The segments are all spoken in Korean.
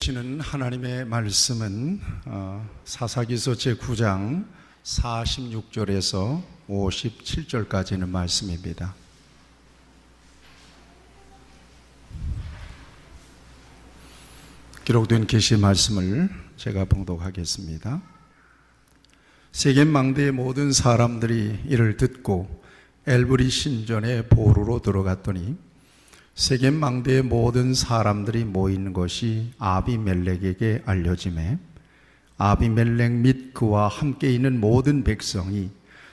주시는 하나님의 말씀은 사사기서 제9장 46절에서 57절까지 있는 말씀입니다. 기록된 계시 말씀을 제가 봉독하겠습니다. 세겜 망대의 모든 사람들이 이를 듣고 엘브리 신전의 보루로 들어갔더니 세겜 망대의 모든 사람들이 모인 것이 아비멜렉에게 알려지매 아비멜렉 및 그와 함께 있는 모든 백성이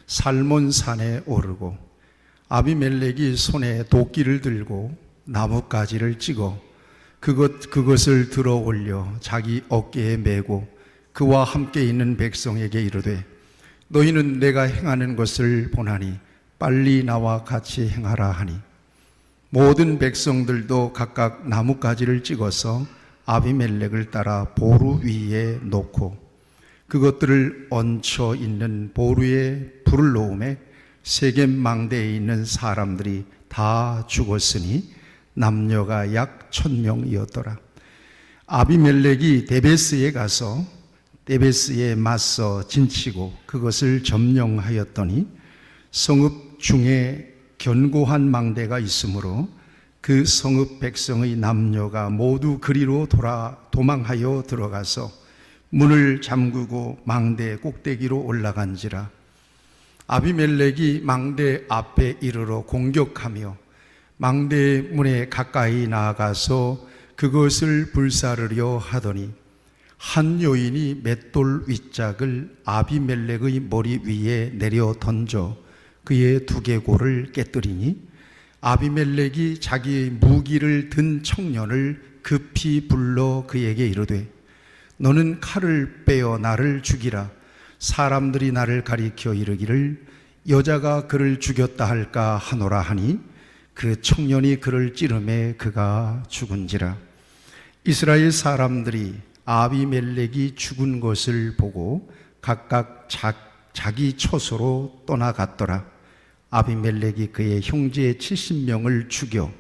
살몬산에 오르고 아비멜렉이 손에 도끼를 들고 나뭇가지를 찍어 그것을 들어 올려 자기 어깨에 메고 그와 함께 있는 백성에게 이르되 너희는 내가 행하는 것을 보나니 빨리 나와 같이 행하라 하니 모든 백성들도 각각 나뭇가지를 찍어서 아비멜렉을 따라 보루 위에 놓고 그것들을 얹혀 있는 보루에 불을 놓음에 세겜 망대에 있는 사람들이 다 죽었으니 남녀가 약 1000명이었더라. 아비멜렉이 데베스에 가서 데베스에 맞서 진치고 그것을 점령하였더니 성읍 중에 견고한 망대가 있으므로 그 성읍 백성의 남녀가 모두 그리로 도망하여 들어가서 문을 잠그고 망대 꼭대기로 올라간지라. 아비멜렉이 망대 앞에 이르러 공격하며 망대 문에 가까이 나아가서 그것을 불사르려 하더니 한 여인이 맷돌 윗짝을 아비멜렉의 머리 위에 내려 던져 그의 두개골을 깨뜨리니 아비멜렉이 자기의 무기를 든 청년을 급히 불러 그에게 이르되 너는 칼을 빼어 나를 죽이라. 사람들이 나를 가리켜 이르기를 여자가 그를 죽였다 할까 하노라 하니 그 청년이 그를 찌르매 그가 죽은지라. 이스라엘 사람들이 아비멜렉이 죽은 것을 보고 각각 자기 처소로 떠나갔더라. 아비멜렉이 그의 형제 70명을 죽여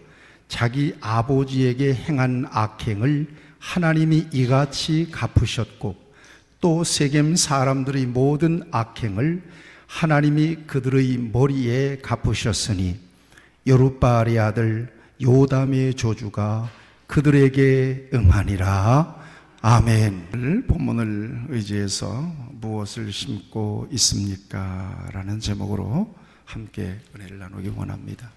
자기 아버지에게 행한 악행을 하나님이 이같이 갚으셨고 또 세겜 사람들의 모든 악행을 하나님이 그들의 머리에 갚으셨으니 여룻바알의 아들 요담의 저주가 그들에게 응하니라. 아멘. 본문을 의지해서 무엇을 심고 있습니까? 라는 제목으로 함께 은혜를 나누기 원합니다.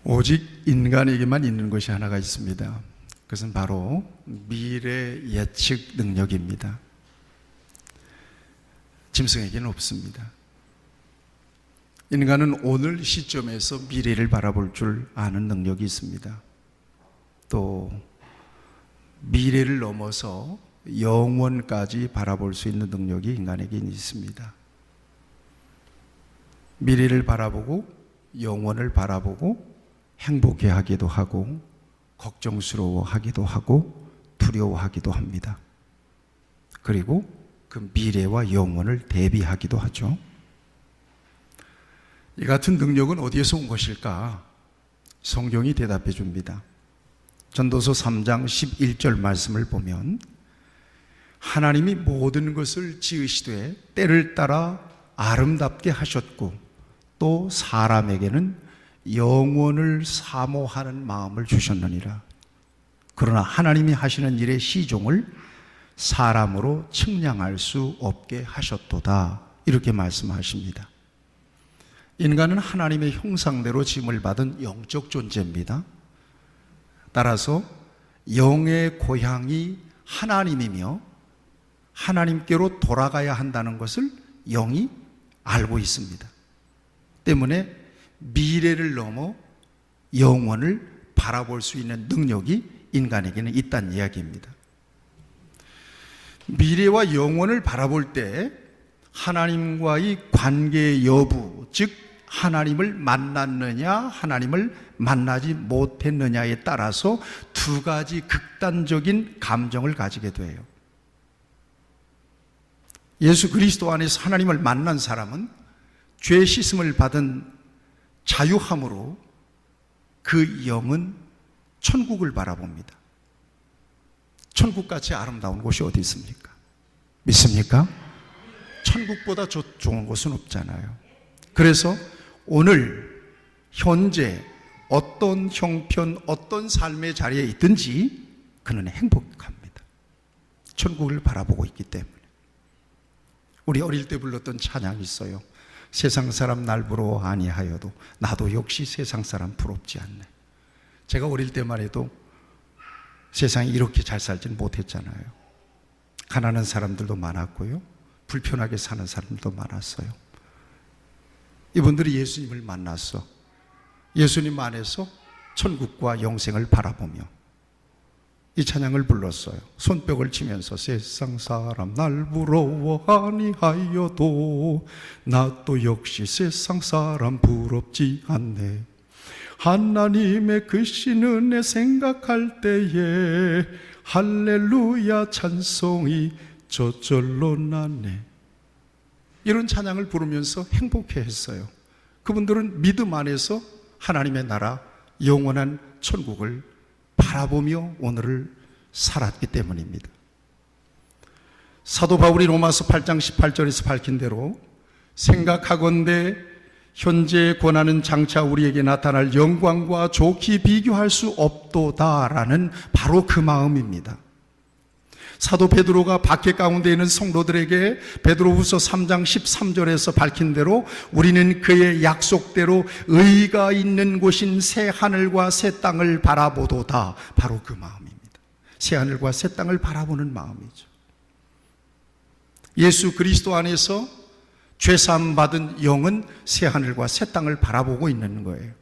오직 인간에게만 있는 것이 하나가 있습니다. 그것은 바로 미래 예측 능력입니다. 짐승에게는 없습니다. 인간은 오늘 시점에서 미래를 바라볼 줄 아는 능력이 있습니다. 또 미래를 넘어서 영원까지 바라볼 수 있는 능력이 인간에게 있습니다. 미래를 바라보고 영원을 바라보고 행복해하기도 하고 걱정스러워하기도 하고 두려워하기도 합니다. 그리고 그 미래와 영원을 대비하기도 하죠. 이 같은 능력은 어디에서 온 것일까? 성경이 대답해 줍니다. 전도서 3장 11절 말씀을 보면 하나님이 모든 것을 지으시되 때를 따라 아름답게 하셨고 또 사람에게는 영원을 사모하는 마음을 주셨느니라. 그러나 하나님이 하시는 일의 시종을 사람으로 측량할 수 없게 하셨도다. 이렇게 말씀하십니다. 인간은 하나님의 형상대로 지음을 받은 영적 존재입니다. 따라서 영의 고향이 하나님이며 하나님께로 돌아가야 한다는 것을 영이 알고 있습니다. 때문에 미래를 넘어 영원을 바라볼 수 있는 능력이 인간에게는 있다는 이야기입니다. 미래와 영원을 바라볼 때 하나님과의 관계 여부, 즉 하나님을 만났느냐 하나님을 만나지 못했느냐에 따라서 두 가지 극단적인 감정을 가지게 돼요. 예수 그리스도 안에서 하나님을 만난 사람은 죄 씻음을 받은 자유함으로 그 영은 천국을 바라봅니다. 천국같이 아름다운 곳이 어디 있습니까? 믿습니까? 천국보다 좋은 곳은 없잖아요. 그래서 오늘 현재 어떤 형편, 어떤 삶의 자리에 있든지 그는 행복합니다. 천국을 바라보고 있기 때문에. 우리 어릴 때 불렀던 찬양이 있어요. 세상 사람 날 부러워 아니하여도 나도 역시 세상 사람 부럽지 않네. 제가 어릴 때만 해도 세상에 이렇게 잘 살지는 못했잖아요. 가난한 사람들도 많았고요, 불편하게 사는 사람들도 많았어요. 이분들이 예수님을 만났어. 예수님 안에서 천국과 영생을 바라보며 이 찬양을 불렀어요. 손뼉을 치면서 세상 사람 날 부러워 아니하여도 나 또 역시 세상 사람 부럽지 않네. 하나님의 크신 은혜 생각할 때에 할렐루야 찬송이 저절로 나네. 이런 찬양을 부르면서 행복해했어요. 그분들은 믿음 안에서 하나님의 나라, 영원한 천국을 바라보며 오늘을 살았기 때문입니다. 사도 바울이 로마서 8장 18절에서 밝힌 대로 생각하건대 현재의 고난은 장차 우리에게 나타날 영광과 좋게 비교할 수 없도다라는 바로 그 마음입니다. 사도 베드로가 박해 가운데 있는 성도들에게 베드로후서 3장 13절에서 밝힌 대로 우리는 그의 약속대로 의가 있는 곳인 새 하늘과 새 땅을 바라보도다. 바로 그 마음입니다. 새 하늘과 새 땅을 바라보는 마음이죠. 예수 그리스도 안에서 죄사함 받은 영은 새 하늘과 새 땅을 바라보고 있는 거예요.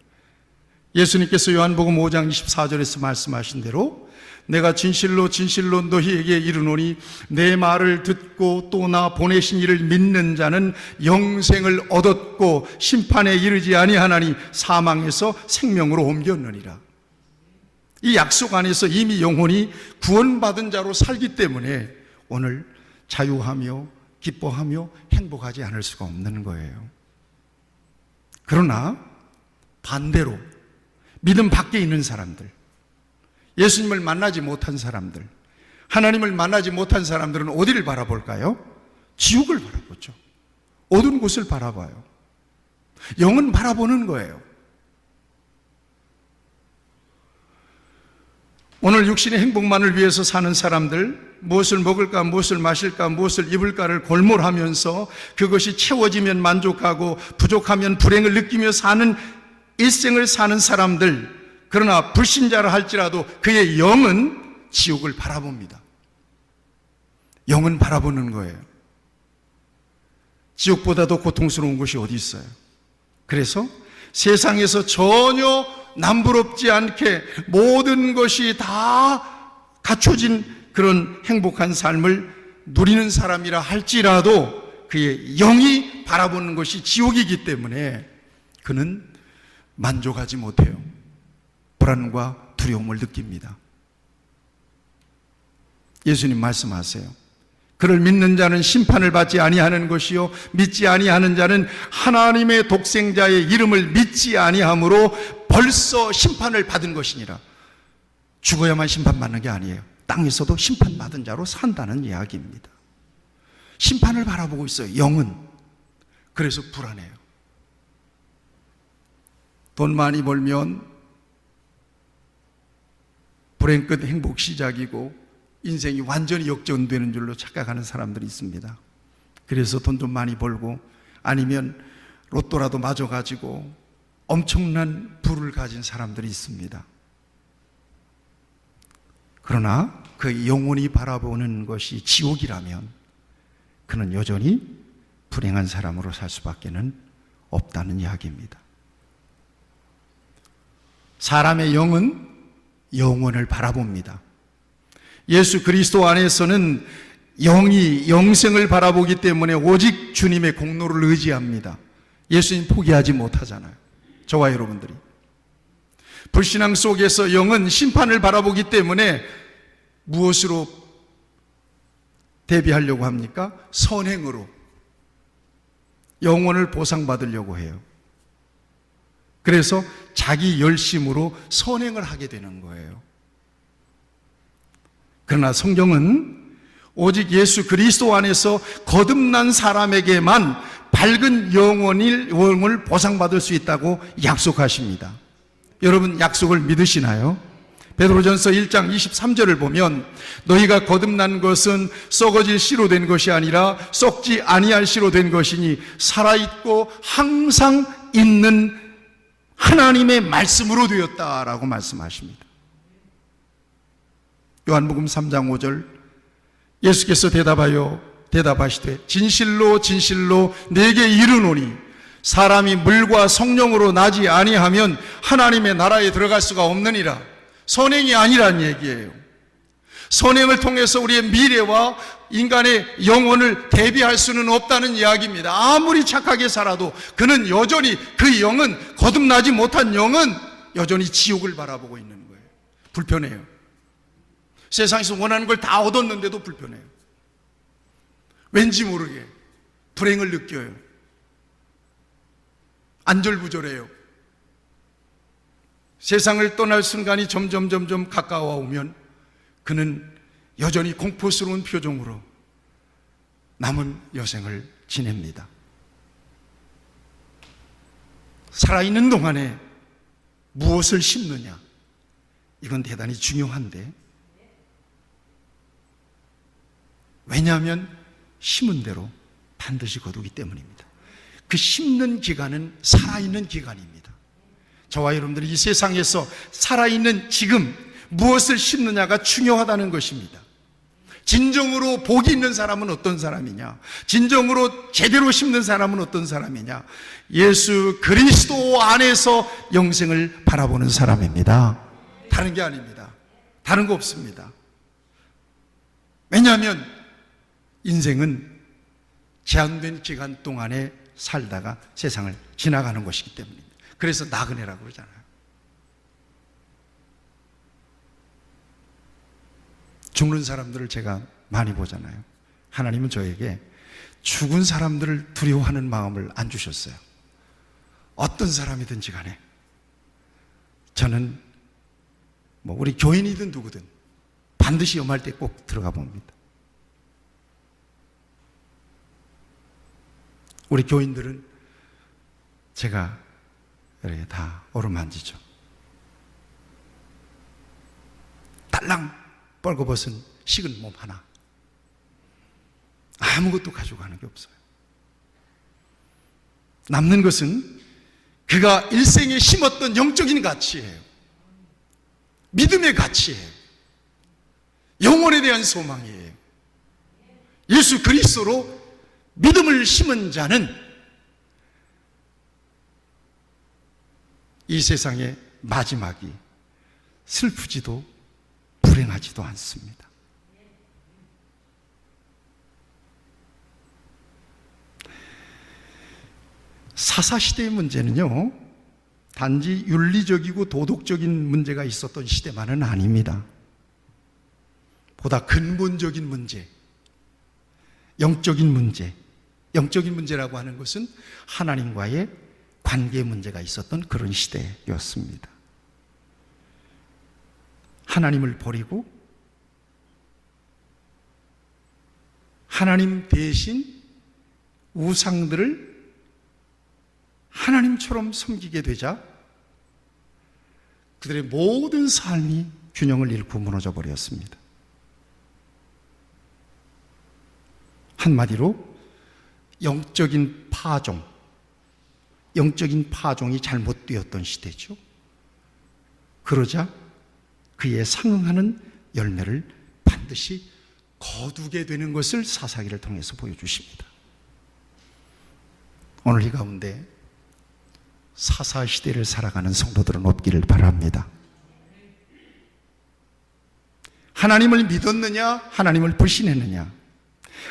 예수님께서 요한복음 5장 24절에서 말씀하신 대로 내가 진실로 진실로 너희에게 이르노니 내 말을 듣고 또 나 보내신 이를 믿는 자는 영생을 얻었고 심판에 이르지 아니하나니 사망에서 생명으로 옮겼느니라. 이 약속 안에서 이미 영혼이 구원받은 자로 살기 때문에 오늘 자유하며 기뻐하며 행복하지 않을 수가 없는 거예요. 그러나 반대로 믿음 밖에 있는 사람들, 예수님을 만나지 못한 사람들, 하나님을 만나지 못한 사람들은 어디를 바라볼까요? 지옥을 바라보죠. 어두운 곳을 바라봐요. 영은 바라보는 거예요. 오늘 육신의 행복만을 위해서 사는 사람들, 무엇을 먹을까, 무엇을 마실까, 무엇을 입을까를 골몰하면서 그것이 채워지면 만족하고 부족하면 불행을 느끼며 사는 일생을 사는 사람들, 그러나 불신자라 할지라도 그의 영은 지옥을 바라봅니다. 영은 바라보는 거예요. 지옥보다도 고통스러운 곳이 어디 있어요? 그래서 세상에서 전혀 남부럽지 않게 모든 것이 다 갖춰진 그런 행복한 삶을 누리는 사람이라 할지라도 그의 영이 바라보는 것이 지옥이기 때문에 그는 만족하지 못해요. 불안과 두려움을 느낍니다. 예수님 말씀하세요. 그를 믿는 자는 심판을 받지 아니하는 것이요 믿지 아니하는 자는 하나님의 독생자의 이름을 믿지 아니함으로 벌써 심판을 받은 것이니라. 죽어야만 심판받는 게 아니에요. 땅에서도 심판받은 자로 산다는 이야기입니다. 심판을 바라보고 있어요. 영은. 그래서 불안해요. 돈 많이 벌면 불행 끝 행복 시작이고 인생이 완전히 역전되는 줄로 착각하는 사람들이 있습니다. 그래서 돈 좀 많이 벌고 아니면 로또라도 맞아가지고 엄청난 부를 가진 사람들이 있습니다. 그러나 그 영혼이 바라보는 것이 지옥이라면 그는 여전히 불행한 사람으로 살 수밖에는 없다는 이야기입니다. 사람의 영은 영원을 바라봅니다. 예수 그리스도 안에서는 영이 영생을 바라보기 때문에 오직 주님의 공로를 의지합니다. 예수님 포기하지 못하잖아요. 저와 여러분들이. 불신앙 속에서 영은 심판을 바라보기 때문에 무엇으로 대비하려고 합니까? 선행으로 영혼을 보상받으려고 해요. 그래서 자기 열심으로 선행을 하게 되는 거예요. 그러나 성경은 오직 예수 그리스도 안에서 거듭난 사람에게만 밝은 영혼을 보상받을 수 있다고 약속하십니다. 여러분 약속을 믿으시나요? 베드로전서 1장 23절을 보면 너희가 거듭난 것은 썩어질 씨로 된 것이 아니라 썩지 아니할 씨로 된 것이니 살아있고 항상 있는 하나님의 말씀으로 되었다라고 말씀하십니다. 요한복음 3장 5절 예수께서 대답하시되 진실로 진실로 내게 이르노니 사람이 물과 성령으로 나지 아니하면 하나님의 나라에 들어갈 수가 없느니라. 선행이 아니란 얘기예요. 선행을 통해서 우리의 미래와 인간의 영혼을 대비할 수는 없다는 이야기입니다. 아무리 착하게 살아도 그는 여전히 그 영은 거듭나지 못한 영은 여전히 지옥을 바라보고 있는 거예요. 불편해요. 세상에서 원하는 걸 다 얻었는데도 불편해요. 왠지 모르게 불행을 느껴요. 안절부절해요. 세상을 떠날 순간이 점점 가까워오면 그는 여전히 공포스러운 표정으로 남은 여생을 지냅니다. 살아있는 동안에 무엇을 심느냐, 이건 대단히 중요한데, 왜냐하면 심은 대로 반드시 거두기 때문입니다. 그 심는 기간은 살아있는 기간입니다. 저와 여러분들이 이 세상에서 살아있는 지금 무엇을 심느냐가 중요하다는 것입니다. 진정으로 복이 있는 사람은 어떤 사람이냐? 진정으로 제대로 심는 사람은 어떤 사람이냐? 예수 그리스도 안에서 영생을 바라보는 사람입니다. 다른 게 아닙니다. 다른 거 없습니다. 왜냐하면 인생은 제한된 기간 동안에 살다가 세상을 지나가는 것이기 때문입니다. 그래서 나그네라고 그러잖아요. 죽는 사람들을 제가 많이 보잖아요. 하나님은 저에게 죽은 사람들을 두려워하는 마음을 안 주셨어요. 어떤 사람이든지 간에 저는 우리 교인이든 누구든 반드시 염할 때 꼭 들어가 봅니다. 우리 교인들은 제가 이렇게 다 어루만지죠. 달랑 벌거벗은 식은 몸 하나, 아무것도 가져가는 게 없어요. 남는 것은 그가 일생에 심었던 영적인 가치예요. 믿음의 가치예요. 영혼에 대한 소망이에요. 예수 그리스도로 믿음을 심은 자는 이 세상의 마지막이 슬프지도 불행하지도 않습니다. 사사시대의 문제는요, 단지 윤리적이고 도덕적인 문제가 있었던 시대만은 아닙니다. 보다 근본적인 문제, 영적인 문제라고 하는 것은 하나님과의 관계 문제가 있었던 그런 시대였습니다. 하나님을 버리고 하나님 대신 우상들을 하나님처럼 섬기게 되자 그들의 모든 삶이 균형을 잃고 무너져 버렸습니다. 한마디로 영적인 파종이 잘못되었던 시대죠. 그러자 그에 상응하는 열매를 반드시 거두게 되는 것을 사사기를 통해서 보여주십니다. 오늘 이 가운데 사사시대를 살아가는 성도들은 없기를 바랍니다. 하나님을 믿었느냐, 하나님을 불신했느냐,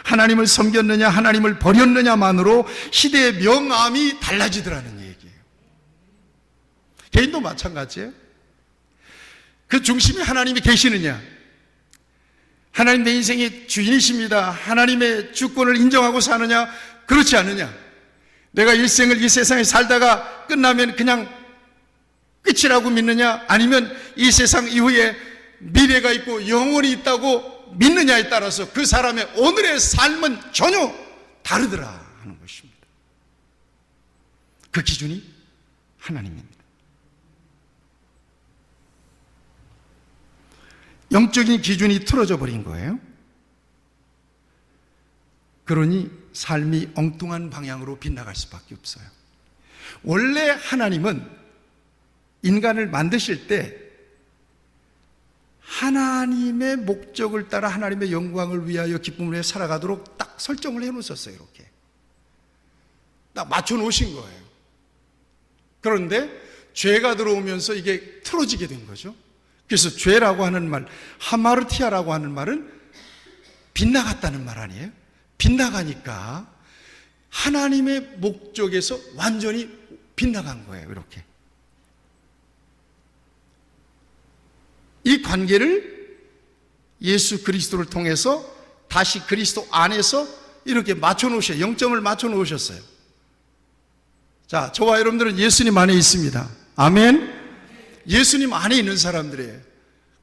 하나님을 섬겼느냐, 하나님을 버렸느냐만으로 시대의 명암이 달라지더라는 얘기예요. 개인도 마찬가지예요. 그 중심에 하나님이 계시느냐, 하나님 내 인생의 주인이십니다, 하나님의 주권을 인정하고 사느냐, 그렇지 않느냐, 내가 일생을 이 세상에 살다가 끝나면 그냥 끝이라고 믿느냐, 아니면 이 세상 이후에 미래가 있고 영원이 있다고 믿느냐에 따라서 그 사람의 오늘의 삶은 전혀 다르더라 하는 것입니다. 그 기준이 하나님입니다. 영적인 기준이 틀어져 버린 거예요. 그러니 삶이 엉뚱한 방향으로 빗나갈 수밖에 없어요. 원래 하나님은 인간을 만드실 때 하나님의 목적을 따라 하나님의 영광을 위하여 기쁨을 위해 살아가도록 딱 설정을 해놓으셨어요. 이렇게 딱 맞춰놓으신 거예요. 그런데 죄가 들어오면서 이게 틀어지게 된 거죠. 그래서 죄라고 하는 말, 하마르티아라고 하는 말은 빗나갔다는 말 아니에요? 빗나가니까 하나님의 목적에서 완전히 빗나간 거예요. 이렇게 이 관계를 예수 그리스도를 통해서 다시 그리스도 안에서 이렇게 맞춰놓으셔요. 0점을 맞춰놓으셨어요. 자, 저와 여러분들은 예수님 안에 있습니다. 아멘. 예수님 안에 있는 사람들이에요.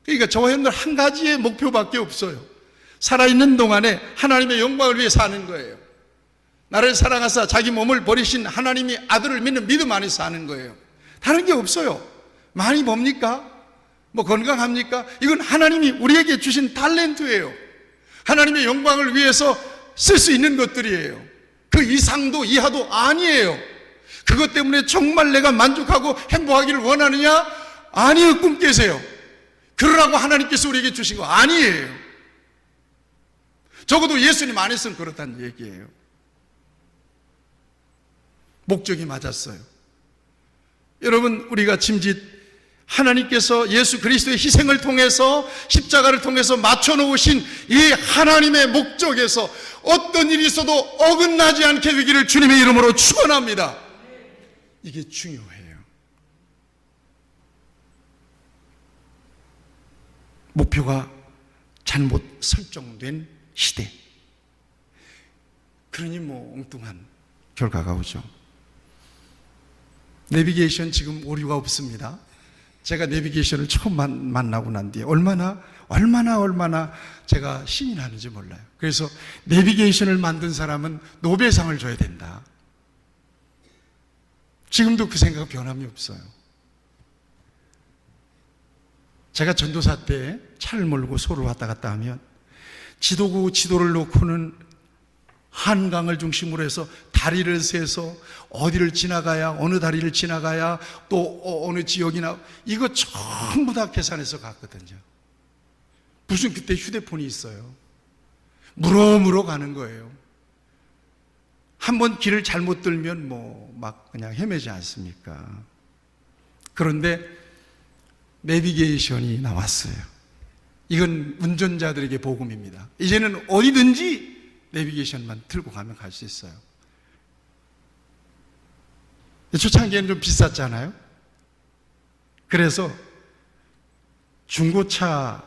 그러니까 저와 여러분들 한 가지의 목표밖에 없어요. 살아있는 동안에 하나님의 영광을 위해 사는 거예요. 나를 사랑하사 자기 몸을 버리신 하나님이 아들을 믿는 믿음 안에 사는 거예요. 다른 게 없어요. 많이 뭡니까? 뭐 건강합니까? 이건 하나님이 우리에게 주신 탤런트예요. 하나님의 영광을 위해서 쓸 수 있는 것들이에요. 그 이상도 이하도 아니에요. 그것 때문에 정말 내가 만족하고 행복하기를 원하느냐? 아니에요. 꿈 깨세요. 그러라고 하나님께서 우리에게 주신 거 아니에요. 적어도 예수님 안에서는 그렇다는 얘기예요. 목적이 맞았어요. 여러분, 우리가 짐짓 하나님께서 예수 그리스도의 희생을 통해서 십자가를 통해서 맞춰놓으신 이 하나님의 목적에서 어떤 일이 있어도 어긋나지 않게 되기를 주님의 이름으로 축원합니다. 이게 중요해요. 목표가 잘못 설정된 시대. 그러니 뭐 엉뚱한 결과가 오죠. 내비게이션 지금 오류가 없습니다. 제가 내비게이션을 처음 만나고 난 뒤에 얼마나 제가 신이 나는지 몰라요. 그래서 내비게이션을 만든 사람은 노벨상을 줘야 된다. 지금도 그 생각 변함이 없어요. 제가 전도사 때 차를 몰고 소를 왔다 갔다 하면 지도를 놓고는 한강을 중심으로 해서 다리를 세서 어디를 지나가야, 어느 다리를 지나가야, 또 어느 지역이나 이거 전부 다 계산해서 갔거든요. 무슨 그때 휴대폰이 있어요. 물어 가는 거예요. 한번 길을 잘못 들면 뭐 막 그냥 헤매지 않습니까? 그런데 내비게이션이 나왔어요. 이건 운전자들에게 복음입니다. 이제는 어디든지 내비게이션만 들고 가면 갈 수 있어요. 초창기에는 좀 비쌌잖아요. 그래서 중고차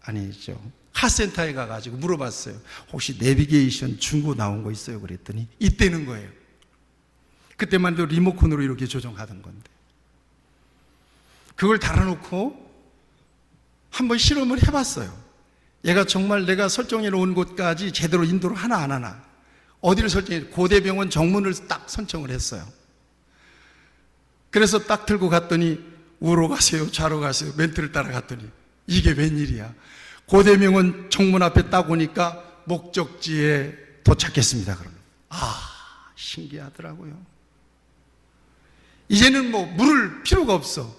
아니죠, 카센터에 가가지고 물어봤어요. 혹시 내비게이션 중고 나온 거 있어요? 그랬더니 있다는 거예요. 그때만 해도 리모컨으로 이렇게 조정하던 건데 그걸 달아놓고 한번 실험을 해봤어요. 얘가 정말 내가 설정해 놓은 곳까지 제대로 인도를 하나 안 하나, 어디를 설정해, 고대병원 정문을 딱 선정을 했어요. 그래서 딱 들고 갔더니 우로 가세요, 좌로 가세요, 멘트를 따라갔더니 이게 웬일이야. 고대병원 정문 앞에 딱 오니까 목적지에 도착했습니다. 그러면 신기하더라고요. 이제는 뭐 물을 필요가 없어.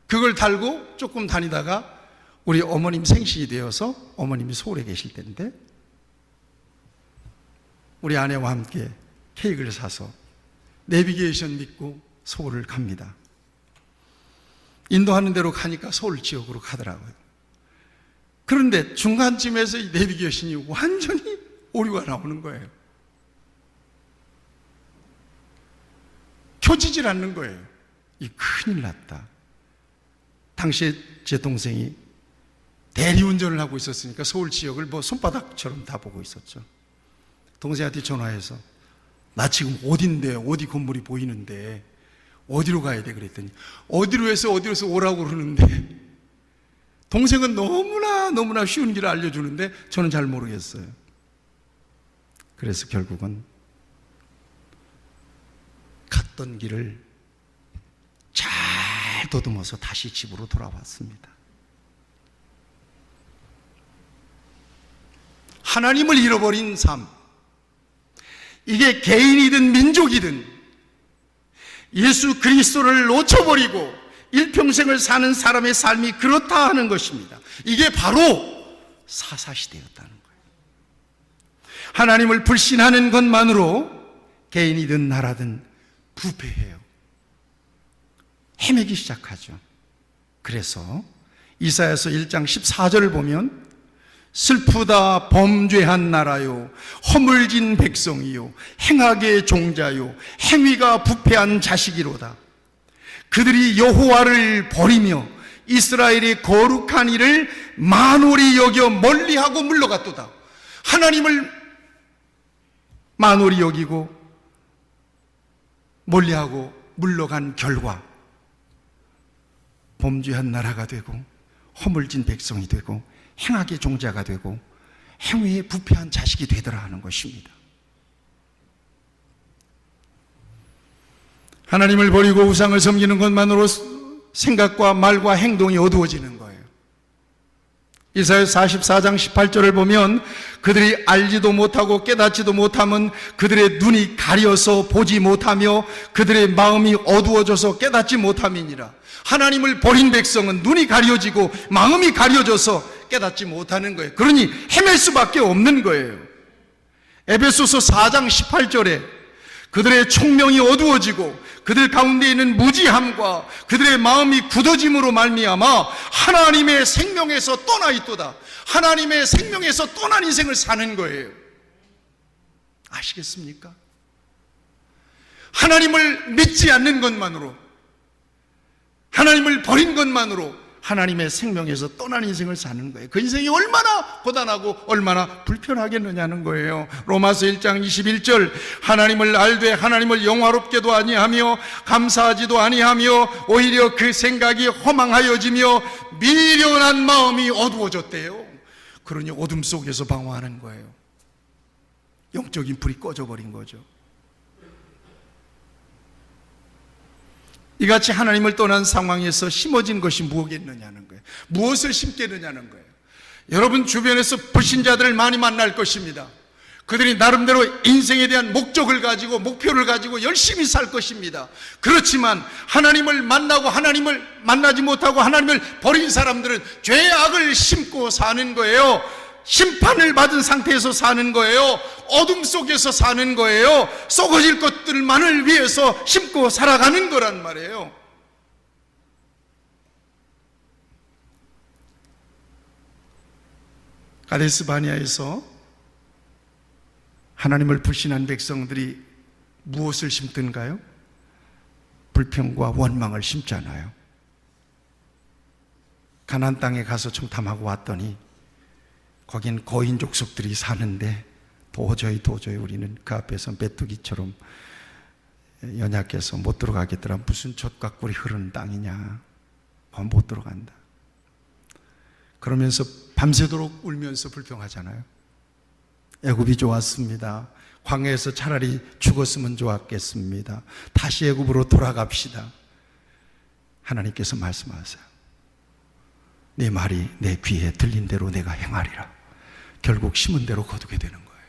그걸 달고 조금 다니다가 우리 어머님 생신이 되어서 어머님이 서울에 계실 때인데 우리 아내와 함께 케이크를 사서 내비게이션 믿고 서울을 갑니다. 인도하는 대로 가니까 서울 지역으로 가더라고요. 그런데 중간쯤에서 이 내비게이션이 완전히 오류가 나오는 거예요. 켜지질 않는 거예요. 이 큰일 났다. 당시에 제 동생이 대리운전을 하고 있었으니까 서울 지역을 뭐 손바닥처럼 다 보고 있었죠. 동생한테 전화해서 나 지금 어딘데, 어디 건물이 보이는데 어디로 가야 돼? 그랬더니 어디로 해서 오라고 그러는데 동생은 너무나 쉬운 길을 알려주는데 저는 잘 모르겠어요. 그래서 결국은 갔던 길을 잘 더듬어서 다시 집으로 돌아왔습니다. 하나님을 잃어버린 삶, 이게 개인이든 민족이든 예수 그리스도를 놓쳐버리고 일평생을 사는 사람의 삶이 그렇다 하는 것입니다. 이게 바로 사사시대였다는 거예요. 하나님을 불신하는 것만으로 개인이든 나라든 부패해요. 헤매기 시작하죠. 그래서 이사야서 1장 14절을 보면 슬프다 범죄한 나라요, 허물진 백성이요, 행악의 종자요, 행위가 부패한 자식이로다. 그들이 여호와를 버리며 이스라엘의 거룩한 일을 만홀히 여겨 멀리하고 물러갔도다. 하나님을 만홀히 여기고 멀리하고 물러간 결과 범죄한 나라가 되고 허물진 백성이 되고 행악의 종자가 되고 행위에 부패한 자식이 되더라 하는 것입니다. 하나님을 버리고 우상을 섬기는 것만으로 생각과 말과 행동이 어두워지는 거예요. 이사야 44장 18절을 보면 그들이 알지도 못하고 깨닫지도 못하면 그들의 눈이 가려서 보지 못하며 그들의 마음이 어두워져서 깨닫지 못함이니라. 하나님을 버린 백성은 눈이 가려지고 마음이 가려져서 깨닫지 못하는 거예요. 그러니 헤맬 수밖에 없는 거예요. 에베소서 4장 18절에 그들의 총명이 어두워지고 그들 가운데 있는 무지함과 그들의 마음이 굳어짐으로 말미암아 하나님의 생명에서 떠나 있도다. 하나님의 생명에서 떠난 인생을 사는 거예요. 아시겠습니까? 하나님을 믿지 않는 것만으로, 하나님을 버린 것만으로 하나님의 생명에서 떠난 인생을 사는 거예요. 그 인생이 얼마나 고단하고 얼마나 불편하겠느냐는 거예요. 로마서 1장 21절 하나님을 알되 하나님을 영화롭게도 아니하며 감사하지도 아니하며 오히려 그 생각이 허망하여지며 미련한 마음이 어두워졌대요. 그러니 어둠 속에서 방황하는 거예요. 영적인 불이 꺼져버린 거죠. 이같이 하나님을 떠난 상황에서 심어진 것이 무엇이겠느냐는 거예요. 무엇을 심겠느냐는 거예요. 여러분 주변에서 불신자들을 많이 만날 것입니다. 그들이 나름대로 인생에 대한 목적을 가지고 목표를 가지고 열심히 살 것입니다. 그렇지만 하나님을 만나고 하나님을 만나지 못하고 하나님을 버린 사람들은 죄악을 심고 사는 거예요. 심판을 받은 상태에서 사는 거예요. 어둠 속에서 사는 거예요. 썩어질 것들만을 위해서 심고 살아가는 거란 말이에요. 가데스 바네아에서 하나님을 불신한 백성들이 무엇을 심든가요? 불평과 원망을 심잖아요. 가나안 땅에 가서 청탐하고 왔더니 거긴 거인 족속들이 사는데 도저히 우리는 그 앞에서 메뚜기처럼 연약해서 못 들어가겠더라. 무슨 젖과 꿀이 흐르는 땅이냐. 못 들어간다. 그러면서 밤새도록 울면서 불평하잖아요. 애굽이 좋았습니다. 광야에서 차라리 죽었으면 좋았겠습니다. 다시 애굽으로 돌아갑시다. 하나님께서 말씀하세요. 네 말이 내 귀에 들린 대로 내가 행하리라. 결국 심은 대로 거두게 되는 거예요.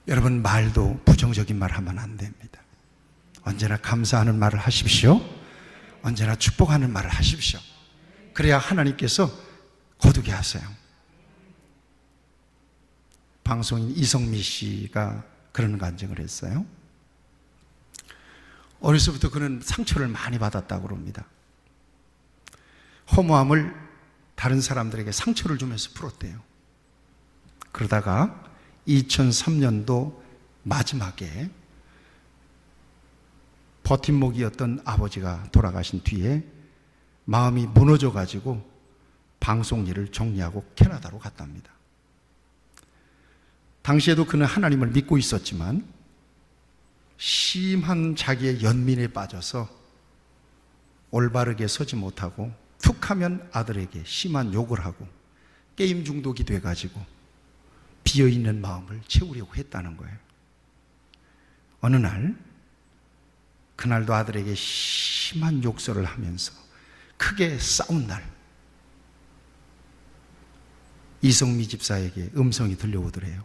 여러분 말도 부정적인 말 하면 안 됩니다. 언제나 감사하는 말을 하십시오. 언제나 축복하는 말을 하십시오. 그래야 하나님께서 거두게 하세요. 방송인 이성미 씨가 그런 간증을 했어요. 어려서부터 그는 상처를 많이 받았다고 합니다. 허무함을 다른 사람들에게 상처를 주면서 풀었대요. 그러다가 2003년도 마지막에 버팀목이었던 아버지가 돌아가신 뒤에 마음이 무너져가지고 방송 일을 정리하고 캐나다로 갔답니다. 당시에도 그는 하나님을 믿고 있었지만 심한 자기의 연민에 빠져서 올바르게 서지 못하고 툭 하면 아들에게 심한 욕을 하고 게임 중독이 돼가지고 비어있는 마음을 채우려고 했다는 거예요. 어느 날, 그날도 아들에게 심한 욕설을 하면서 크게 싸운 날, 이성미 집사에게 음성이 들려오더래요.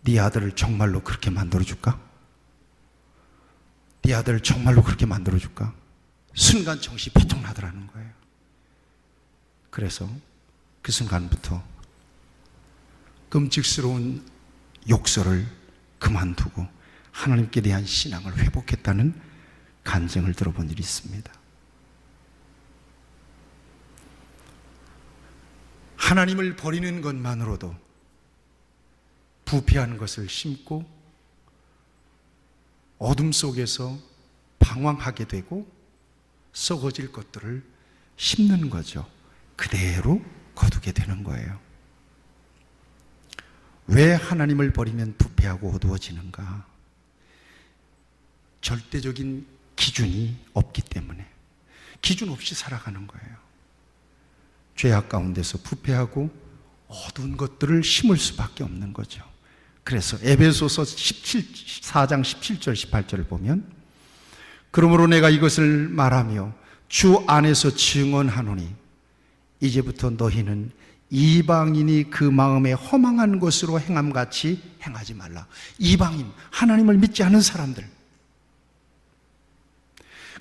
네 아들을 정말로 그렇게 만들어줄까? 네 아들을 정말로 그렇게 만들어줄까? 순간 정신이 번쩍 나더라는 거예요. 그래서 그 순간부터 끔찍스러운 욕설을 그만두고 하나님께 대한 신앙을 회복했다는 간증을 들어본 일이 있습니다. 하나님을 버리는 것만으로도 부패한 것을 심고 어둠 속에서 방황하게 되고 썩어질 것들을 심는 거죠. 그대로 거두게 되는 거예요. 왜 하나님을 버리면 부패하고 어두워지는가? 절대적인 기준이 없기 때문에 기준 없이 살아가는 거예요. 죄악 가운데서 부패하고 어두운 것들을 심을 수밖에 없는 거죠. 그래서 에베소서 4장 17절 18절을 보면 그러므로 내가 이것을 말하며 주 안에서 증언하노니 이제부터 너희는 이방인이 그 마음에 허망한 것으로 행함같이 행하지 말라. 이방인, 하나님을 믿지 않은 사람들,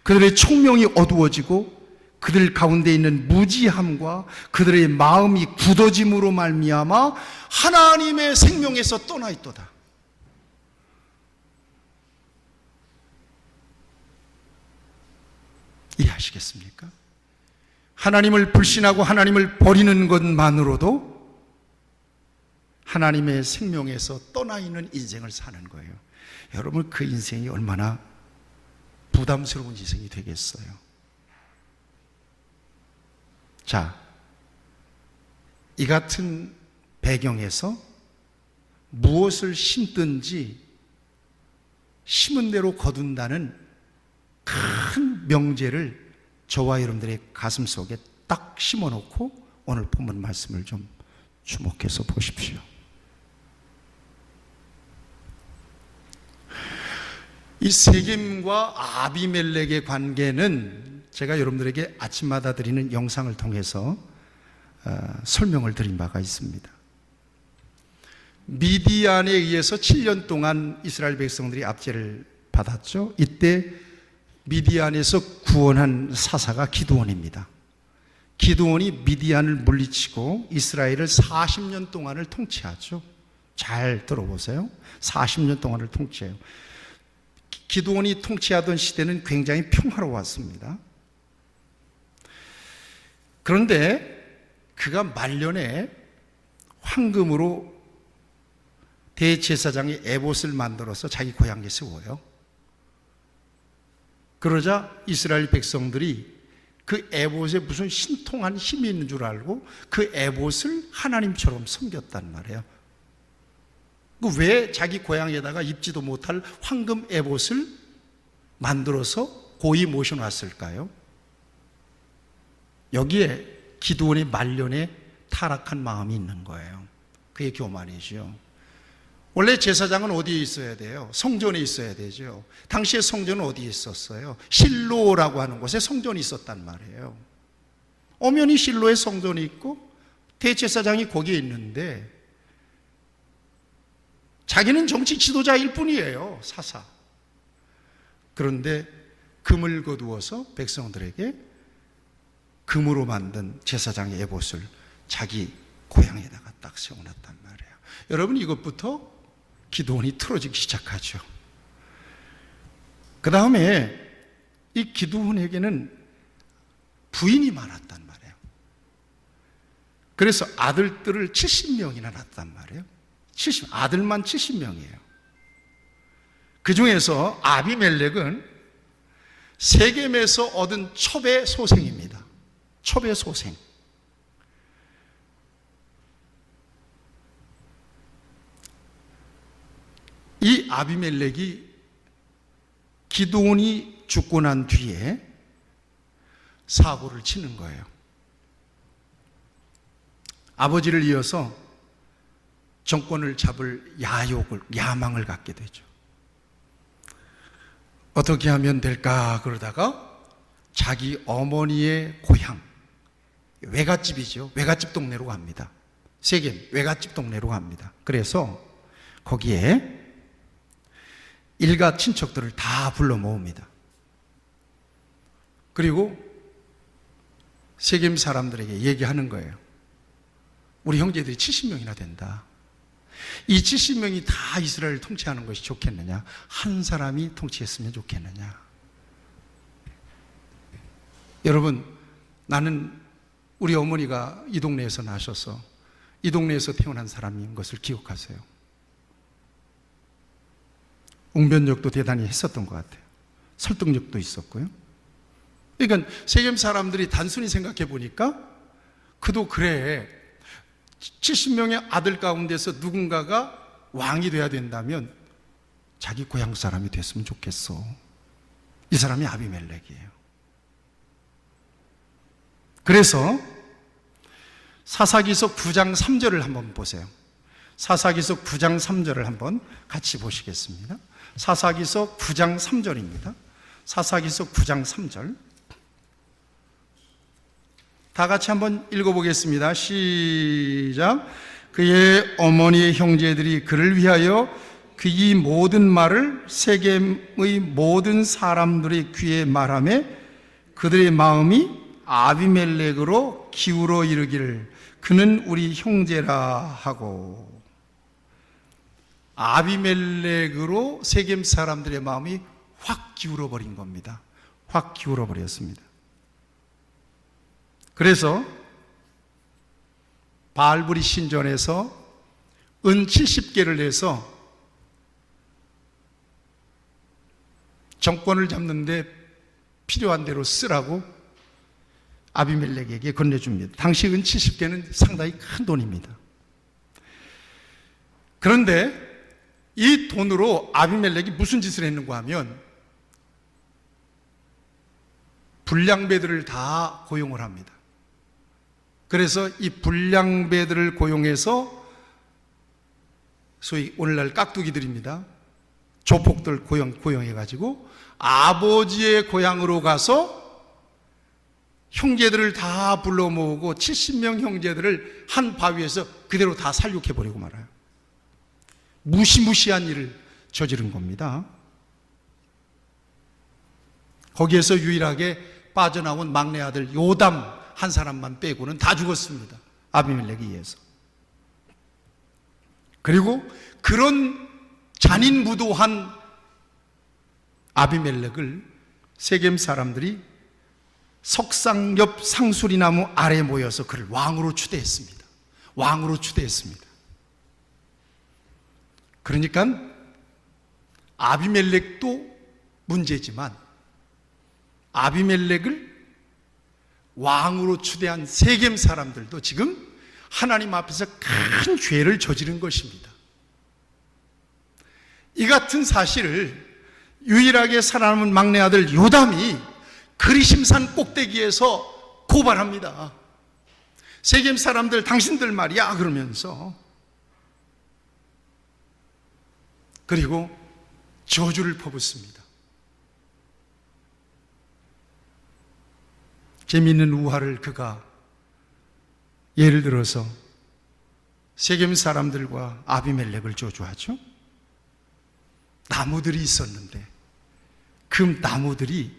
그들의 총명이 어두워지고 그들 가운데 있는 무지함과 그들의 마음이 굳어짐으로 말미암아 하나님의 생명에서 떠나 있도다. 이해하시겠습니까? 하나님을 불신하고 하나님을 버리는 것만으로도 하나님의 생명에서 떠나 있는 인생을 사는 거예요. 여러분, 그 인생이 얼마나 부담스러운 인생이 되겠어요. 자, 이 같은 배경에서 무엇을 심든지 심은 대로 거둔다는 큰 명제를 저와 여러분들의 가슴 속에 딱 심어놓고 오늘 본문 말씀을 좀 주목해서 보십시오. 이 세겜과 아비멜렉의 관계는 제가 여러분들에게 아침마다 드리는 영상을 통해서 설명을 드린 바가 있습니다. 미디안에 의해서 7년 동안 이스라엘 백성들이 압제를 받았죠. 이때 미디안에서 구원한 사사가 기드온입니다. 기드온이 미디안을 물리치고 이스라엘을 40년 동안을 통치하죠. 잘 들어보세요. 40년 동안을 통치해요. 기드온이 통치하던 시대는 굉장히 평화로웠습니다. 그런데 그가 말년에 황금으로 대제사장의 에봇을 만들어서 자기 고향에 세워요. 그러자 이스라엘 백성들이 그 에봇에 무슨 신통한 힘이 있는 줄 알고 그 에봇을 하나님처럼 섬겼단 말이에요. 왜 자기 고향에다가 입지도 못할 황금 에봇을 만들어서 고이 모셔놨을까요? 여기에 기드온의 말년에 타락한 마음이 있는 거예요. 그게 교만이죠. 원래 제사장은 어디에 있어야 돼요? 성전에 있어야 되죠. 당시에 성전은 어디에 있었어요? 실로라고 하는 곳에 성전이 있었단 말이에요. 엄연히 실로에 성전이 있고 대제사장이 거기에 있는데 자기는 정치 지도자일 뿐이에요. 사사. 그런데 금을 거두어서 백성들에게 금으로 만든 제사장의 에봇을 자기 고향에다가 딱 세워놨단 말이에요. 여러분, 이것부터 기드온이 틀어지기 시작하죠. 그 다음에 이 기드온에게는 부인이 많았단 말이에요. 그래서 아들들을 70명이나 낳았단 말이에요. 아들만 70명이에요. 그 중에서 아비멜렉은 세겜에서 얻은 첩의 소생입니다. 첩의 소생. 이 아비멜렉이 기드온이 죽고 난 뒤에 사고를 치는 거예요. 아버지를 이어서 정권을 잡을 야망을 갖게 되죠. 어떻게 하면 될까 그러다가 자기 어머니의 고향, 외갓집이죠. 외갓집 동네로 갑니다. 세겜 외갓집 동네로 갑니다. 그래서 거기에 일가 친척들을 다 불러 모읍니다. 그리고 세겜 사람들에게 얘기하는 거예요. 우리 형제들이 70명이나 된다. 이 70명이 다 이스라엘을 통치하는 것이 좋겠느냐, 한 사람이 통치했으면 좋겠느냐. 여러분, 나는 우리 어머니가 이 동네에서 나셔서 이 동네에서 태어난 사람인 것을 기억하세요. 웅변력도 대단히 했었던 것 같아요. 설득력도 있었고요. 그러니까 세겜 사람들이 단순히 생각해 보니까 그도 그래, 70명의 아들 가운데서 누군가가 왕이 돼야 된다면 자기 고향 사람이 됐으면 좋겠어. 이 사람이 아비멜렉이에요. 그래서 사사기서 9장 3절을 한번 보세요. 사사기서 9장 3절을 한번 같이 보시겠습니다. 사사기서 9장 3절입니다. 사사기서 9장 3절. 다 같이 한번 읽어보겠습니다. 시작. 그의 어머니의 형제들이 그를 위하여 그 이 모든 말을 세겜의 모든 사람들의 귀에 말하며 그들의 마음이 아비멜렉으로 기울어 이르기를 그는 우리 형제라 하고. 아비멜렉으로 세겜 사람들의 마음이 확 기울어 버린 겁니다. 확 기울어 버렸습니다. 그래서 바알브리 신전에서 은 70개를 내서 정권을 잡는데 필요한 대로 쓰라고 아비멜렉에게 건네줍니다. 당시 은 70개는 상당히 큰 돈입니다. 그런데 이 돈으로 아비멜렉이 무슨 짓을 했는가 하면 불량배들을 다 고용을 합니다. 그래서 이 불량배들을 고용해서 소위 오늘날 깍두기들입니다. 조폭들 고용해가지고 아버지의 고향으로 가서 형제들을 다 불러 모으고 70명 형제들을 한 바위에서 그대로 다 살육해버리고 말아요. 무시무시한 일을 저지른 겁니다. 거기에서 유일하게 빠져나온 막내 아들 요담 한 사람만 빼고는 다 죽었습니다. 아비멜렉에 의해서. 그리고 그런 잔인무도한 아비멜렉을 세겜 사람들이 석상 옆 상수리나무 아래 모여서 그를 왕으로 추대했습니다. 왕으로 추대했습니다. 그러니까 아비멜렉도 문제지만 아비멜렉을 왕으로 추대한 세겜 사람들도 지금 하나님 앞에서 큰 죄를 저지른 것입니다. 이 같은 사실을 유일하게 살아남은 막내 아들 요담이 그리심산 꼭대기에서 고발합니다. 세겜 사람들 당신들 말이야 그러면서, 그리고 저주를 퍼붓습니다. 재미있는 우화를 그가 예를 들어서 세겜 사람들과 아비멜렉을 저주하죠. 나무들이 있었는데 그 나무들이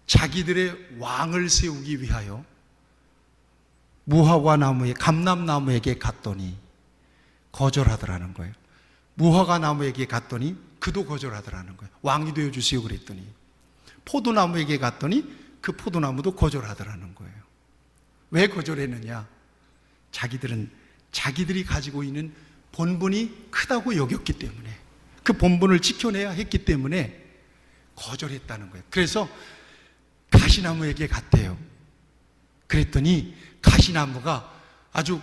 자기들의 왕을 세우기 위하여 무화과 나무에 감람나무에게 갔더니 거절하더라는 거예요. 무화과 나무에게 갔더니 그도 거절하더라는 거예요. 왕이 되어주세요 그랬더니. 포도나무에게 갔더니 그 포도나무도 거절하더라는 거예요. 왜 거절했느냐? 자기들은 자기들이 가지고 있는 본분이 크다고 여겼기 때문에, 그 본분을 지켜내야 했기 때문에 거절했다는 거예요. 그래서 가시나무에게 갔대요. 그랬더니 가시나무가 아주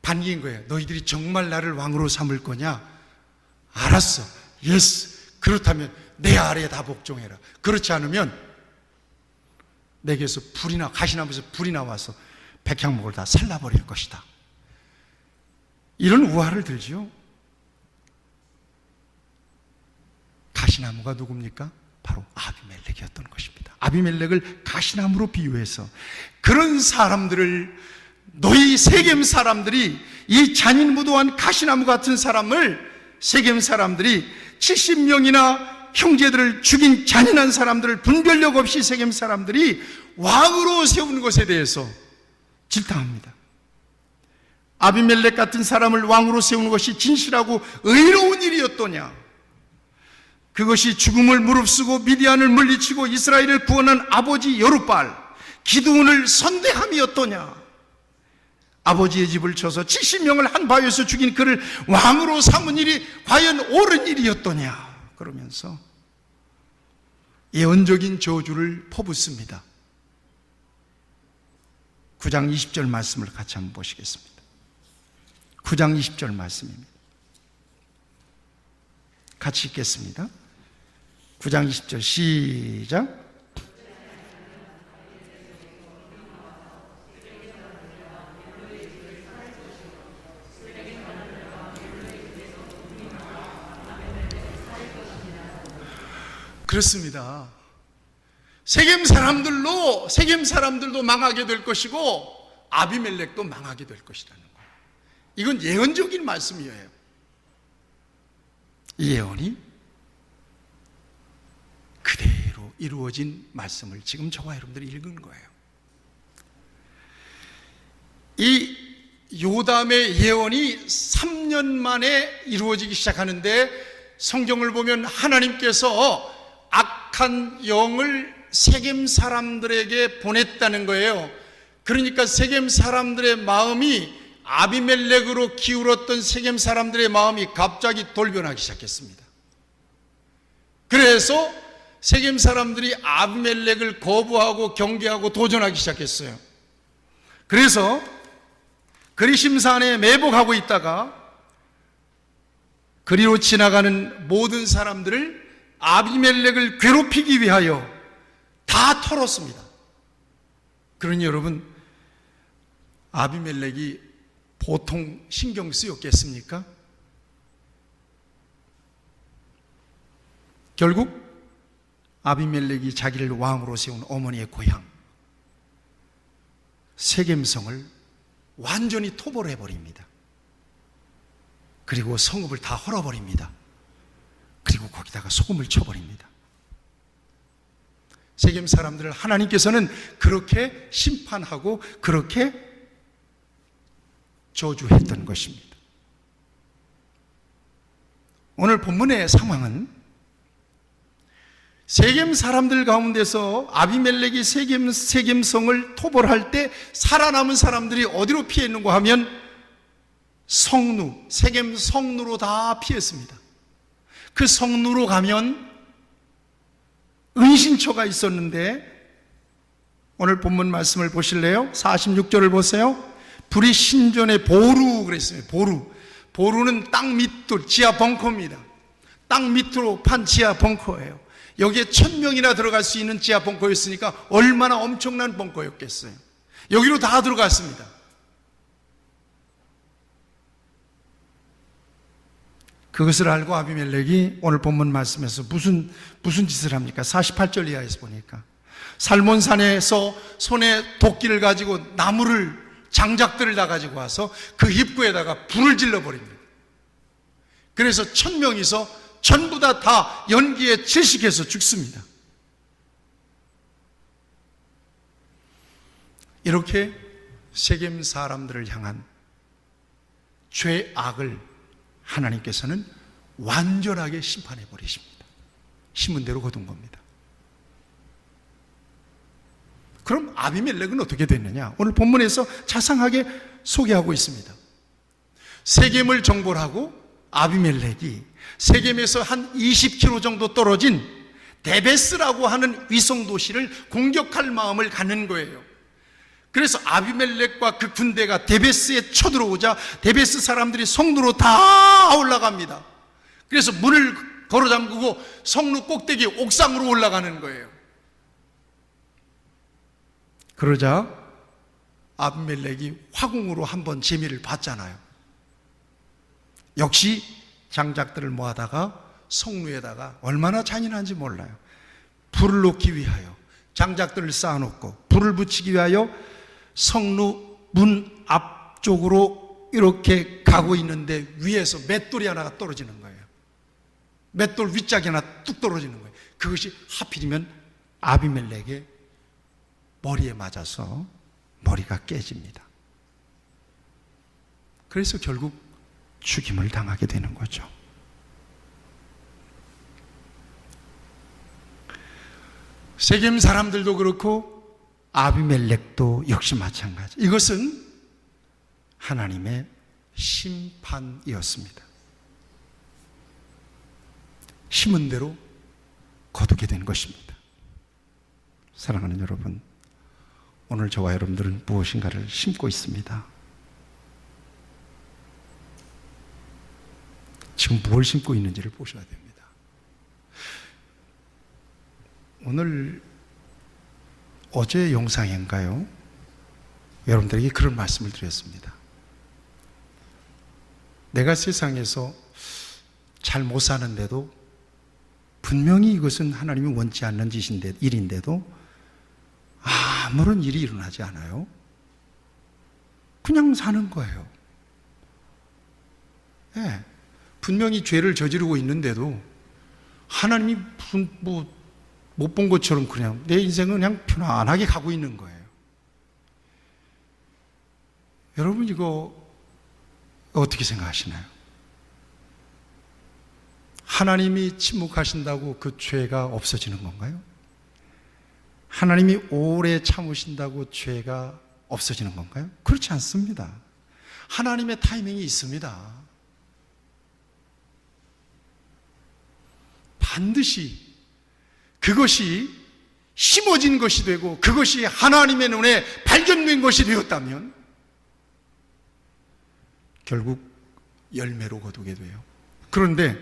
반기인 거예요. 너희들이 정말 나를 왕으로 삼을 거냐? 알았어. 예스. 그렇다면 내 아래에 다 복종해라. 그렇지 않으면 내게서 가시나무에서 불이 나와서 백향목을 다 살라버릴 것이다. 이런 우화를 들지요. 가시나무가 누굽니까? 바로 아비멜렉이었던 것입니다. 아비멜렉을 가시나무로 비유해서 그런 사람들을, 너희 세겜 사람들이, 이 잔인무도한 가시나무 같은 사람을 세겜 사람들이 70명이나 형제들을 죽인 잔인한 사람들을 분별력 없이 세겜 사람들이 왕으로 세우는 것에 대해서 질타합니다. 아비멜렉 같은 사람을 왕으로 세우는 것이 진실하고 의로운 일이었더냐? 그것이 죽음을 무릅쓰고 미디안을 물리치고 이스라엘을 구원한 아버지 여룻바알 기드온을 선대함이었더냐? 아버지의 집을 쳐서 70명을 한 바위에서 죽인 그를 왕으로 삼은 일이 과연 옳은 일이었더냐? 그러면서 예언적인 저주를 퍼붓습니다. 9장 20절 말씀을 같이 한번 보시겠습니다. 9장 20절 말씀입니다. 같이 읽겠습니다. 9장 20절 시작. 그렇습니다. 세겜 사람들도 망하게 될 것이고 아비멜렉도 망하게 될 것이라는 거예요. 이건 예언적인 말씀이에요. 이 예언이 그대로 이루어진 말씀을 지금 저와 여러분들이 읽은 거예요. 이 요담의 예언이 3년 만에 이루어지기 시작하는데, 성경을 보면 하나님께서 악한 영을 세겜 사람들에게 보냈다는 거예요. 그러니까 세겜 사람들의 마음이, 아비멜렉으로 기울었던 세겜 사람들의 마음이 갑자기 돌변하기 시작했습니다. 그래서 세겜 사람들이 아비멜렉을 거부하고 경계하고 도전하기 시작했어요. 그래서 그리심산에 매복하고 있다가 그리로 지나가는 모든 사람들을 아비멜렉을 괴롭히기 위하여 다 털었습니다. 그러니 여러분, 아비멜렉이 보통 신경 쓰였겠습니까? 결국 아비멜렉이 자기를 왕으로 세운 어머니의 고향 세겜성을 완전히 토벌해 버립니다. 그리고 성읍을 다 헐어버립니다. 그리고 거기다가 소금을 쳐버립니다. 세겜 사람들을 하나님께서는 그렇게 심판하고 그렇게 저주했던 것입니다. 오늘 본문의 상황은 세겜 사람들 가운데서 아비멜렉이 세겜성을 토벌할 때 살아남은 사람들이 어디로 피했는가 하면 성루, 세겜 성루로 다 피했습니다. 그 성루로 가면 은신처가 있었는데, 오늘 본문 말씀을 보실래요? 46절을 보세요. 불이 신전의 보루 그랬어요. 보루는 땅 밑으로, 지하 벙커입니다. 땅 밑으로 판 지하 벙커예요. 여기에 1000명이나 들어갈 수 있는 지하 벙커였으니까 얼마나 엄청난 벙커였겠어요. 여기로 다 들어갔습니다. 그것을 알고 아비멜렉이 오늘 본문 말씀에서 무슨 짓을 합니까? 48절 이하에서 보니까 살몬산에서 손에 도끼를 가지고 나무를, 장작들을 다 가지고 와서 그 입구에다가 불을 질러버립니다. 그래서 1000명이서 전부 다 연기에 질식해서 죽습니다. 이렇게 세겜 사람들을 향한 죄악을 하나님께서는 완전하게 심판해 버리십니다. 심은 대로 거둔 겁니다. 그럼 아비멜렉은 어떻게 됐느냐? 오늘 본문에서 자상하게 소개하고 있습니다. 세겜을 정벌하고 아비멜렉이 세겜에서 한 20km 정도 떨어진 데베스라고 하는 위성도시를 공격할 마음을 갖는 거예요. 그래서 아비멜렉과 그 군대가 데베스에 쳐들어오자 데베스 사람들이 성루로 다 올라갑니다. 그래서 문을 걸어 잠그고 성루 꼭대기 옥상으로 올라가는 거예요. 그러자 아비멜렉이 화궁으로 한번 재미를 봤잖아요. 역시 장작들을 모아다가 성루에다가, 얼마나 잔인한지 몰라요, 불을 놓기 위하여 장작들을 쌓아놓고 불을 붙이기 위하여 성루 문 앞쪽으로 이렇게 가고 있는데 위에서 맷돌이 하나가 떨어지는 거예요. 맷돌 윗짝이 하나 뚝 떨어지는 거예요. 그것이 하필이면 아비멜렉의 머리에 맞아서 머리가 깨집니다. 그래서 결국 죽임을 당하게 되는 거죠. 세겜 사람들도 그렇고 아비멜렉도 역시 마찬가지. 이것은 하나님의 심판이었습니다. 심은 대로 거두게 된 것입니다. 사랑하는 여러분, 오늘 저와 여러분들은 무엇인가를 심고 있습니다. 지금 뭘 심고 있는지를 보셔야 됩니다. 오늘 어제 영상인가요? 여러분들에게 그런 말씀을 드렸습니다. 내가 세상에서 잘 못 사는데도 분명히 이것은 하나님이 원치 않는 일인데도 아무런 일이 일어나지 않아요. 그냥 사는 거예요. 네. 분명히 죄를 저지르고 있는데도 하나님이 무슨 못 본 것처럼 그냥 내 인생은 그냥 편안하게 가고 있는 거예요. 여러분, 이거 어떻게 생각하시나요? 하나님이 침묵하신다고 그 죄가 없어지는 건가요? 하나님이 오래 참으신다고 죄가 없어지는 건가요? 그렇지 않습니다. 하나님의 타이밍이 있습니다. 반드시 그것이 심어진 것이 되고 그것이 하나님의 눈에 발견된 것이 되었다면 결국 열매로 거두게 돼요. 그런데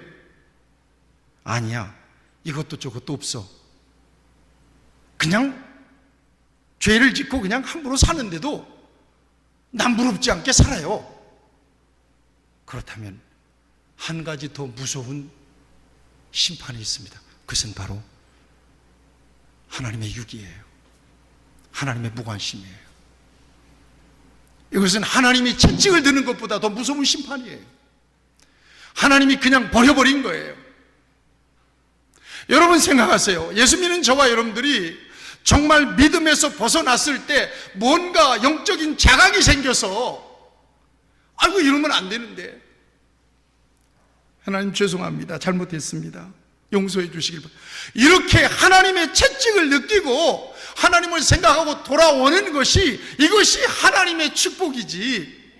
아니야, 이것도 저것도 없어, 그냥 죄를 짓고 그냥 함부로 사는데도 남부럽지 않게 살아요. 그렇다면 한 가지 더 무서운 심판이 있습니다. 그것은 바로 하나님의 유기예요. 하나님의 무관심이에요. 이것은 하나님이 채찍을 드는 것보다 더 무서운 심판이에요. 하나님이 그냥 버려버린 거예요. 여러분 생각하세요. 예수 믿는 저와 여러분들이 정말 믿음에서 벗어났을 때 뭔가 영적인 자각이 생겨서 아이고 이러면 안 되는데, 하나님 죄송합니다, 잘못했습니다, 용서해 주시길 바랍니다, 이렇게 하나님의 채찍을 느끼고 하나님을 생각하고 돌아오는 것이, 이것이 하나님의 축복이지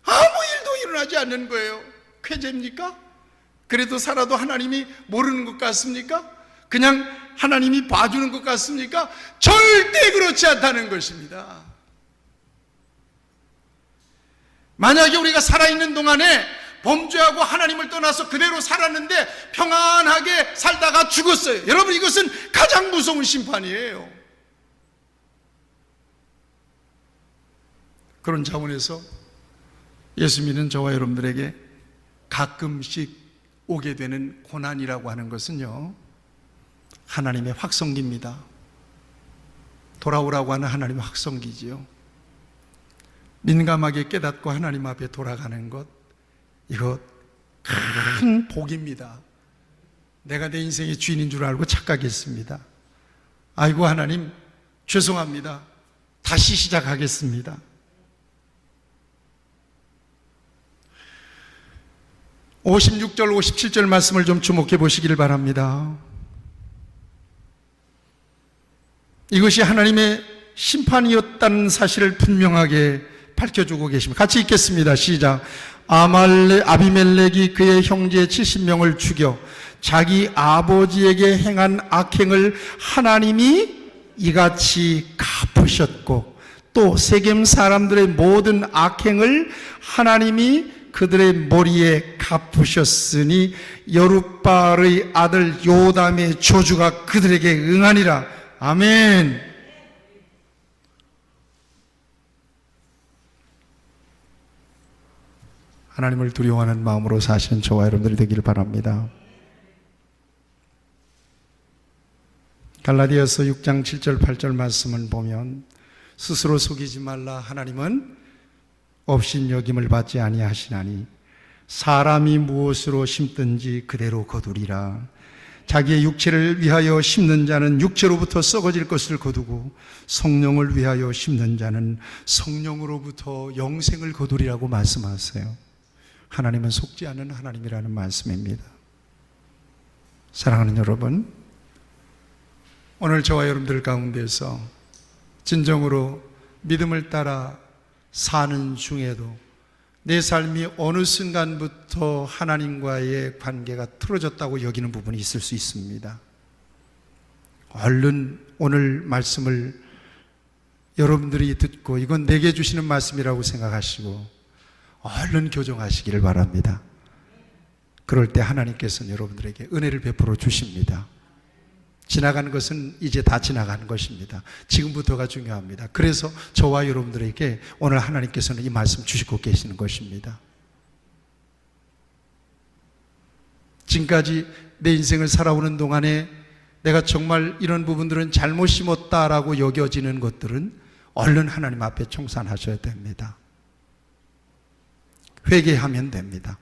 아무 일도 일어나지 않는 거예요. 쾌재입니까? 그래도 살아도 하나님이 모르는 것 같습니까? 그냥 하나님이 봐주는 것 같습니까? 절대 그렇지 않다는 것입니다. 만약에 우리가 살아있는 동안에 범죄하고 하나님을 떠나서 그대로 살았는데 평안하게 살다가 죽었어요. 여러분, 이것은 가장 무서운 심판이에요. 그런 차원에서 예수 믿는 저와 여러분들에게 가끔씩 오게 되는 고난이라고 하는 것은요, 하나님의 확성기입니다. 돌아오라고 하는 하나님의 확성기지요. 민감하게 깨닫고 하나님 앞에 돌아가는 것, 이거 큰 복입니다. 내가 내 인생의 주인인 줄 알고 착각했습니다. 아이고 하나님 죄송합니다, 다시 시작하겠습니다. 56절 57절 말씀을 좀 주목해 보시기를 바랍니다. 이것이 하나님의 심판이었다는 사실을 분명하게 밝혀주고 계십니다. 같이 읽겠습니다. 시작. 아비멜렉이 그의 형제 70명을 죽여 자기 아버지에게 행한 악행을 하나님이 이같이 갚으셨고, 또 세겜 사람들의 모든 악행을 하나님이 그들의 머리에 갚으셨으니 여룻바알의 아들 요담의 저주가 그들에게 응하니라. 아멘. 하나님을 두려워하는 마음으로 사시는 저와 여러분들이 되기를 바랍니다. 갈라디아서 6장 7절 8절 말씀을 보면 스스로 속이지 말라. 하나님은 업신여김을 받지 아니하시나니 사람이 무엇으로 심든지 그대로 거두리라. 자기의 육체를 위하여 심는 자는 육체로부터 썩어질 것을 거두고 성령을 위하여 심는 자는 성령으로부터 영생을 거두리라고 말씀하세요. 하나님은 속지 않는 하나님이라는 말씀입니다. 사랑하는 여러분, 오늘 저와 여러분들 가운데서 진정으로 믿음을 따라 사는 중에도 내 삶이 어느 순간부터 하나님과의 관계가 틀어졌다고 여기는 부분이 있을 수 있습니다. 얼른 오늘 말씀을 여러분들이 듣고 이건 내게 주시는 말씀이라고 생각하시고 얼른 교정하시기를 바랍니다. 그럴 때 하나님께서는 여러분들에게 은혜를 베풀어 주십니다. 지나가는 것은 이제 다 지나가는 것입니다. 지금부터가 중요합니다. 그래서 저와 여러분들에게 오늘 하나님께서는 이 말씀 주시고 계시는 것입니다. 지금까지 내 인생을 살아오는 동안에 내가 정말 이런 부분들은 잘못 심었다라고 여겨지는 것들은 얼른 하나님 앞에 청산하셔야 됩니다. 회개하면 됩니다.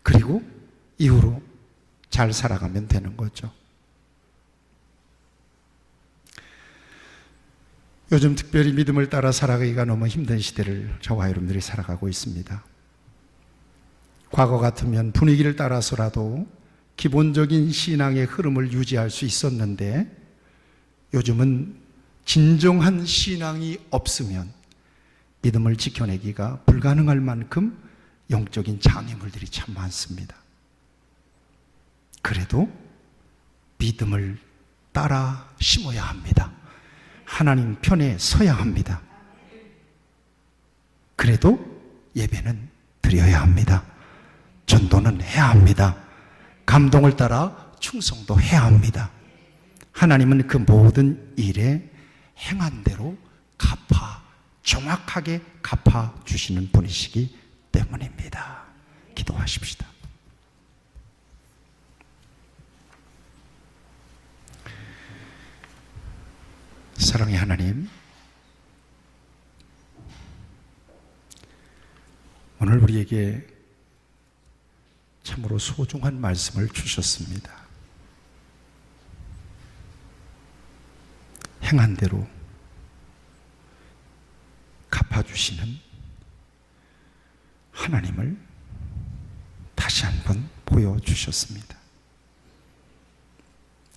그리고 이후로 잘 살아가면 되는 거죠. 요즘 특별히 믿음을 따라 살아가기가 너무 힘든 시대를 저와 여러분들이 살아가고 있습니다. 과거 같으면 분위기를 따라서라도 기본적인 신앙의 흐름을 유지할 수 있었는데 요즘은 진정한 신앙이 없으면 믿음을 지켜내기가 불가능할 만큼 영적인 장애물들이 참 많습니다. 그래도 믿음을 따라 심어야 합니다. 하나님 편에 서야 합니다. 그래도 예배는 드려야 합니다. 전도는 해야 합니다. 감동을 따라 충성도 해야 합니다. 하나님은 그 모든 일에 행한 대로 정확하게 갚아주시는 분이시기 때문입니다. 기도하십시다. 사랑의 하나님, 오늘 우리에게 참으로 소중한 말씀을 주셨습니다. 행한 대로 갚아주시는 하나님을 다시 한번 보여주셨습니다.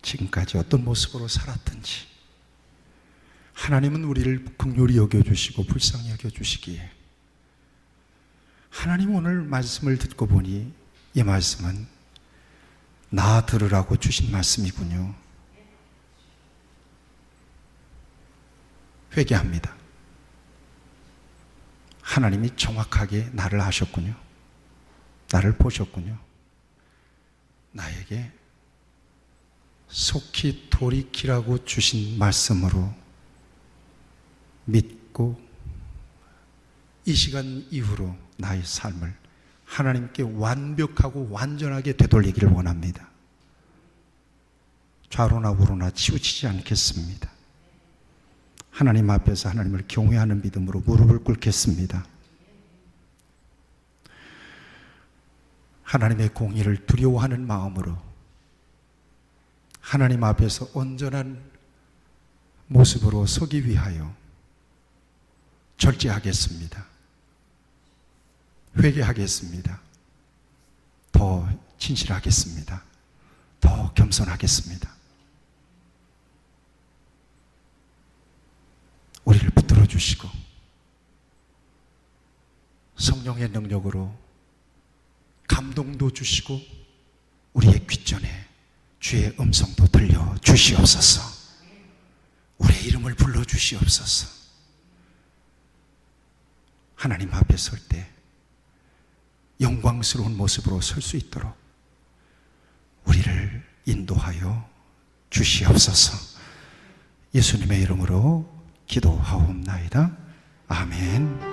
지금까지 어떤 모습으로 살았든지 하나님은 우리를 긍휼히 여겨주시고 불쌍히 여겨주시기에 하나님 오늘 말씀을 듣고 보니 이 말씀은 나 들으라고 주신 말씀이군요. 회개합니다. 하나님이 정확하게 나를 아셨군요. 나를 보셨군요. 나에게 속히 돌이키라고 주신 말씀으로 믿고 이 시간 이후로 나의 삶을 하나님께 완벽하고 완전하게 되돌리기를 원합니다. 좌로나 우로나 치우치지 않겠습니다. 하나님 앞에서 하나님을 경외하는 믿음으로 무릎을 꿇겠습니다. 하나님의 공의를 두려워하는 마음으로 하나님 앞에서 온전한 모습으로 서기 위하여 절제하겠습니다. 회개하겠습니다. 더 진실하겠습니다. 더 겸손하겠습니다. 우리를 붙들어 주시고 성령의 능력으로 감동도 주시고 우리의 귓전에 주의 음성도 들려 주시옵소서. 우리의 이름을 불러 주시옵소서. 하나님 앞에 설 때 영광스러운 모습으로 설 수 있도록 우리를 인도하여 주시옵소서. 예수님의 이름으로 기도하옵나이다. 아멘.